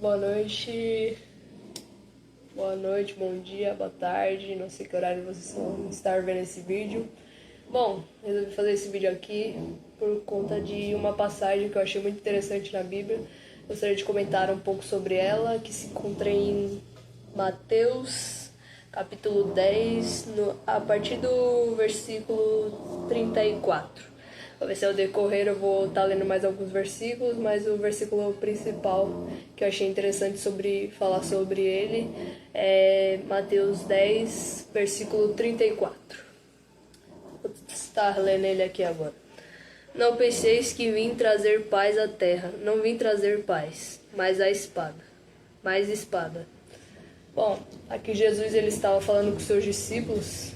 Boa noite, bom dia, boa tarde, não sei que horário vocês vão estar vendo esse vídeo. Bom, resolvi fazer esse vídeo aqui por conta de uma passagem que eu achei muito interessante na Bíblia. Gostaria de comentar um pouco sobre ela, que se encontra em Mateus, capítulo 10, a partir do versículo 34. Para ver se ao decorrer eu vou estar lendo mais alguns versículos, mas o versículo principal que eu achei interessante falar sobre ele é Mateus 10, versículo 34. Vou estar lendo ele aqui agora. Não penseis que vim trazer paz à terra, não vim trazer paz, mas a espada. Mais espada. Bom, aqui Jesus ele estava falando com seus discípulos,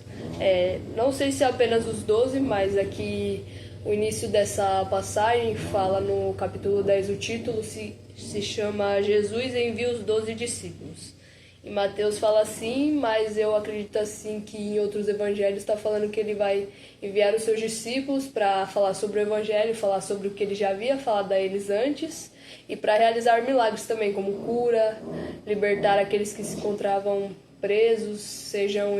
não sei se é apenas os 12, mas aqui o início dessa passagem fala no capítulo 10, o título se chama Jesus envia os 12 discípulos. Em Mateus fala assim, mas eu acredito assim que em outros evangelhos está falando que ele vai enviar os seus discípulos para falar sobre o evangelho, falar sobre o que ele já havia falado a eles antes e para realizar milagres também, como cura, libertar aqueles que se encontravam presos, sejam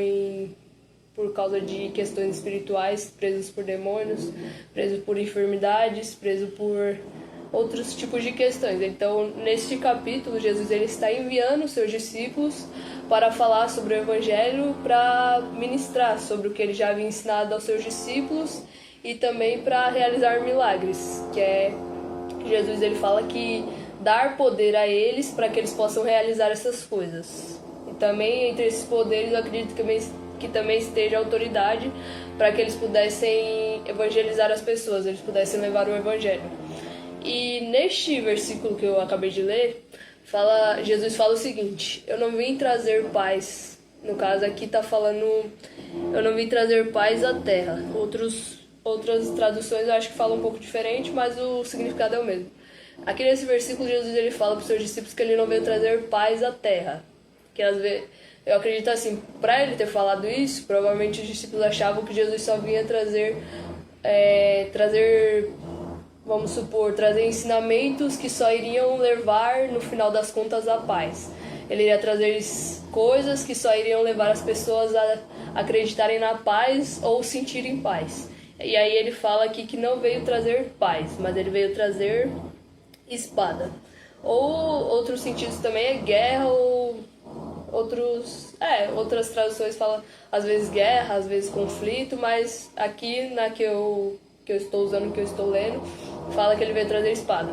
por causa de questões espirituais, presos por demônios, presos por enfermidades, presos por outros tipos de questões. Então, neste capítulo, Jesus ele está enviando seus discípulos para falar sobre o Evangelho, para ministrar sobre o que ele já havia ensinado aos seus discípulos e também para realizar milagres, Jesus ele fala que dar poder a eles para que eles possam realizar essas coisas. E também entre esses poderes eu acredito que também esteja a autoridade para que eles pudessem evangelizar as pessoas, eles pudessem levar o evangelho. E neste versículo que eu acabei de ler, Jesus fala o seguinte: eu não vim trazer paz. No caso aqui está falando, eu não vim trazer paz à terra. Outras traduções eu acho que falam um pouco diferente, mas o significado é o mesmo. Aqui nesse versículo Jesus ele fala para os seus discípulos que ele não veio trazer paz à terra. Que às vezes eu acredito assim, para ele ter falado isso, provavelmente os discípulos achavam que Jesus só vinha trazer, vamos supor, trazer ensinamentos que só iriam levar, no final das contas, à paz. Ele iria trazer coisas que só iriam levar as pessoas a acreditarem na paz ou sentirem paz. E aí ele fala aqui que não veio trazer paz, mas ele veio trazer espada. Ou outros sentidos também é guerra ou outras traduções falam às vezes guerra, às vezes conflito, mas aqui na que eu estou usando, que eu estou lendo, fala que ele veio trazer espada.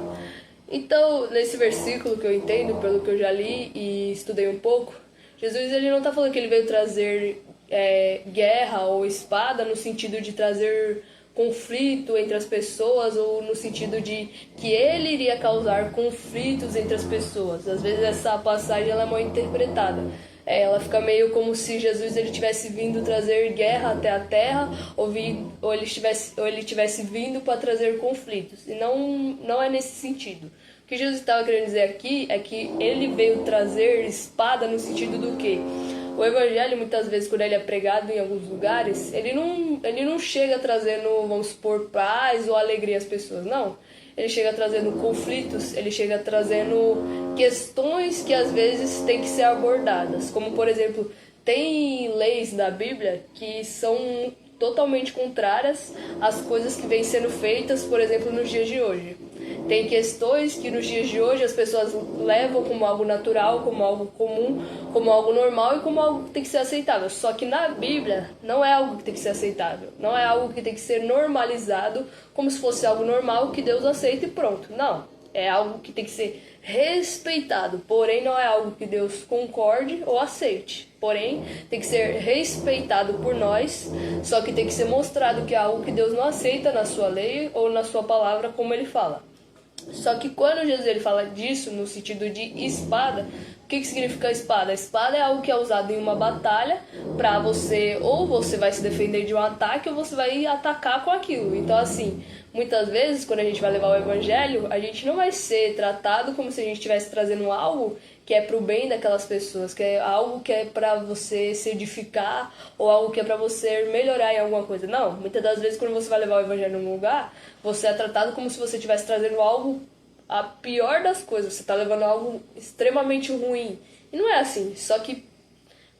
Então, nesse versículo que eu entendo, pelo que eu já li e estudei um pouco, Jesus ele não está falando que ele veio trazer guerra ou espada no sentido de trazer conflito entre as pessoas ou no sentido de que ele iria causar conflitos entre as pessoas. Às vezes essa passagem ela é mal interpretada. Ela fica meio como se Jesus ele tivesse vindo trazer guerra até a terra ou ele tivesse vindo para trazer conflitos. E não é nesse sentido. O que Jesus estava querendo dizer aqui é que ele veio trazer espada no sentido do quê? O evangelho, muitas vezes, quando ele é pregado em alguns lugares, ele não chega trazendo, vamos supor, paz ou alegria às pessoas, não. Ele chega trazendo conflitos, ele chega trazendo questões que às vezes têm que ser abordadas. Como, por exemplo, tem leis da Bíblia que são totalmente contrárias às coisas que vêm sendo feitas, por exemplo, nos dias de hoje. Tem questões que nos dias de hoje as pessoas levam como algo natural, como algo comum, como algo normal e como algo que tem que ser aceitável. Só que na Bíblia não é algo que tem que ser aceitável. Não é algo que tem que ser normalizado como se fosse algo normal que Deus aceita e pronto. Não. É algo que tem que ser respeitado. Porém, não é algo que Deus concorde ou aceite. Porém, tem que ser respeitado por nós. Só que tem que ser mostrado que é algo que Deus não aceita na sua lei ou na sua palavra, como ele fala. Só que quando Jesus ele fala disso no sentido de espada, o que significa espada? A espada é algo que é usado em uma batalha para ou você vai se defender de um ataque ou você vai atacar com aquilo. Então assim, muitas vezes quando a gente vai levar o evangelho, a gente não vai ser tratado como se a gente estivesse trazendo algo que é para o bem daquelas pessoas, que é algo que é para você se edificar ou algo que é para você melhorar em alguma coisa. Não, muitas das vezes quando você vai levar o evangelho num lugar, você é tratado como se você estivesse trazendo algo a pior das coisas, você tá levando algo extremamente ruim. E não é assim, só que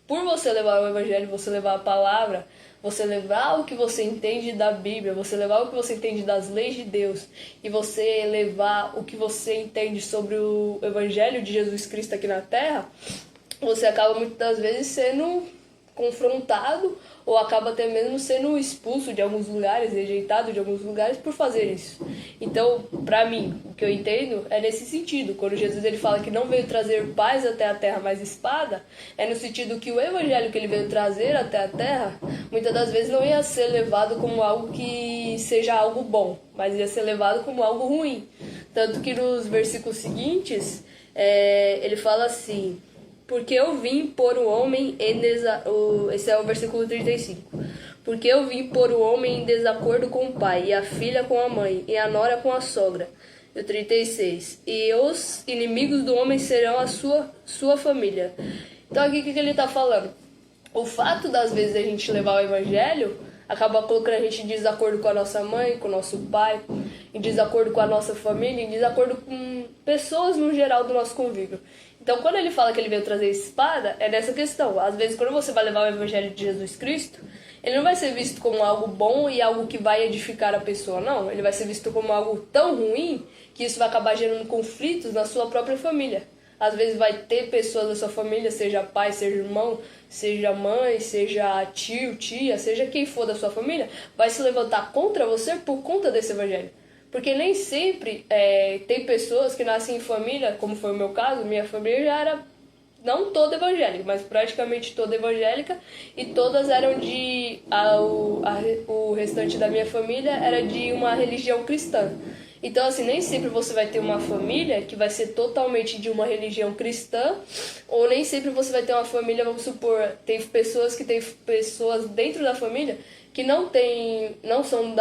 por você levar o evangelho, você levar a palavra, você levar o que você entende da Bíblia, você levar o que você entende das leis de Deus, e você levar o que você entende sobre o evangelho de Jesus Cristo aqui na Terra, você acaba muitas das vezes sendo confrontado ou acaba até mesmo sendo expulso de alguns lugares, rejeitado de alguns lugares por fazer isso. Então, pra mim, o que eu entendo é nesse sentido. Quando Jesus ele fala que não veio trazer paz até a terra, mas espada, é no sentido que o evangelho que ele veio trazer até a terra, muitas das vezes não ia ser levado como algo que seja algo bom, mas ia ser levado como algo ruim. Tanto que nos versículos seguintes, ele fala assim: porque eu vim pôr o homem esse é o versículo 35. Porque eu vim pôr o homem em desacordo com o pai, e a filha com a mãe, e a nora com a sogra. E o 36. E os inimigos do homem serão a sua família. Então aqui o que ele está falando? O fato das vezes a gente levar o evangelho acaba colocando a gente em desacordo com a nossa mãe, com o nosso pai, em desacordo com a nossa família, em desacordo com pessoas no geral do nosso convívio. Então, quando ele fala que ele veio trazer espada, é nessa questão. Às vezes, quando você vai levar o evangelho de Jesus Cristo, ele não vai ser visto como algo bom e algo que vai edificar a pessoa, não. Ele vai ser visto como algo tão ruim que isso vai acabar gerando conflitos na sua própria família. Às vezes vai ter pessoas da sua família, seja pai, seja irmão, seja mãe, seja tio, tia, seja quem for da sua família, vai se levantar contra você por conta desse evangelho. Porque nem sempre tem pessoas que nascem em família, como foi o meu caso, minha família já era não toda evangélica, mas praticamente toda evangélica, e todas eram o restante da minha família era de uma religião cristã. Então, assim, nem sempre você vai ter uma família que vai ser totalmente de uma religião cristã, ou nem sempre você vai ter uma família, vamos supor, tem pessoas dentro da família que não são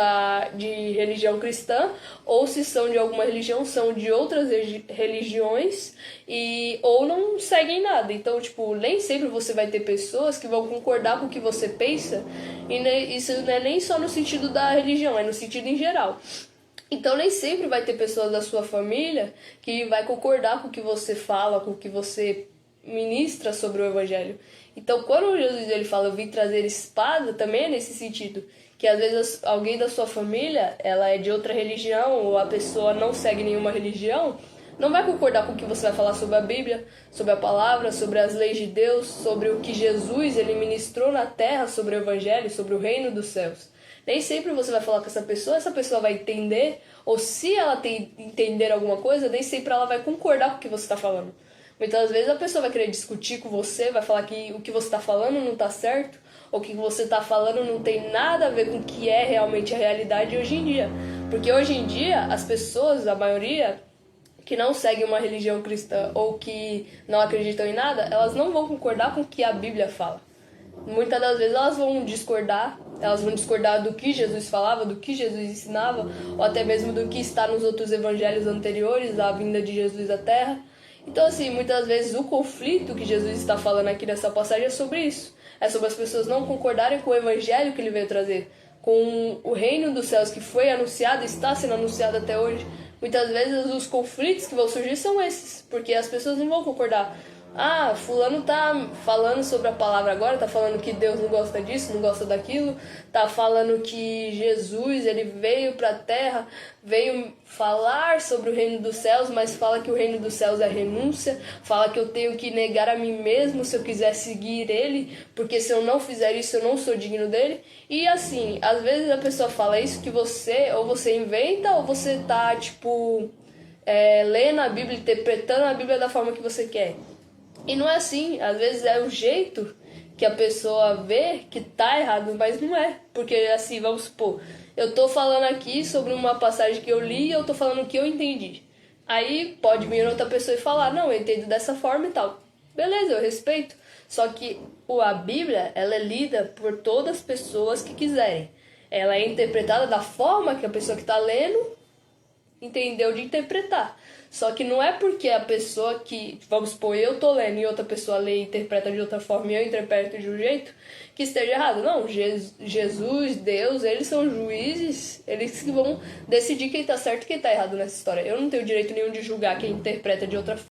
de religião cristã, ou se são de alguma religião, são de outras religiões, ou não seguem nada. Então, tipo, nem sempre você vai ter pessoas que vão concordar com o que você pensa, e isso não é nem só no sentido da religião, é no sentido em geral. Então, nem sempre vai ter pessoas da sua família que vai concordar com o que você fala, com o que você ministra sobre o evangelho. Então, quando Jesus ele fala, eu vim trazer espada, também é nesse sentido. Que às vezes alguém da sua família, ela é de outra religião, ou a pessoa não segue nenhuma religião, não vai concordar com o que você vai falar sobre a Bíblia, sobre a palavra, sobre as leis de Deus, sobre o que Jesus ele ministrou na terra, sobre o evangelho, sobre o reino dos céus. Nem sempre você vai falar com essa pessoa vai entender, ou se ela entender alguma coisa, nem sempre ela vai concordar com o que você está falando. Muitas vezes a pessoa vai querer discutir com você, vai falar que o que você está falando não está certo, ou que o que você está falando não tem nada a ver com o que é realmente a realidade hoje em dia. Porque hoje em dia, as pessoas, a maioria, que não seguem uma religião cristã ou que não acreditam em nada, elas não vão concordar com o que a Bíblia fala. Muitas das vezes elas vão discordar do que Jesus falava, do que Jesus ensinava, ou até mesmo do que está nos outros evangelhos anteriores, a vinda de Jesus à Terra. Então, assim, muitas vezes o conflito que Jesus está falando aqui nessa passagem é sobre isso. É sobre as pessoas não concordarem com o evangelho que ele veio trazer, com o reino dos céus que foi anunciado e está sendo anunciado até hoje. Muitas vezes os conflitos que vão surgir são esses, porque as pessoas não vão concordar. Ah, fulano tá falando sobre a palavra agora, tá falando que Deus não gosta disso, não gosta daquilo, tá falando que Jesus, ele veio pra terra, veio falar sobre o reino dos céus, mas fala que o reino dos céus é renúncia, fala que eu tenho que negar a mim mesmo se eu quiser seguir ele, porque se eu não fizer isso eu não sou digno dele. E assim, às vezes a pessoa fala isso que ou você inventa, ou você tá, tipo, lendo a Bíblia, interpretando a Bíblia da forma que você quer. E não é assim, às vezes é o jeito que a pessoa vê que tá errado, mas não é. Porque assim, vamos supor, eu tô falando aqui sobre uma passagem que eu li e eu tô falando o que eu entendi. Aí pode vir outra pessoa e falar, não, eu entendo dessa forma e tal. Beleza, eu respeito. Só que a Bíblia, ela é lida por todas as pessoas que quiserem. Ela é interpretada da forma que a pessoa que tá lendo entendeu de interpretar. Só que não é porque a pessoa que, vamos supor, eu tô lendo e outra pessoa lê e interpreta de outra forma e eu interpreto de um jeito, que esteja errado. Não, Jesus, Deus, eles são juízes, eles que vão decidir quem tá certo e quem tá errado nessa história. Eu não tenho direito nenhum de julgar quem interpreta de outra forma.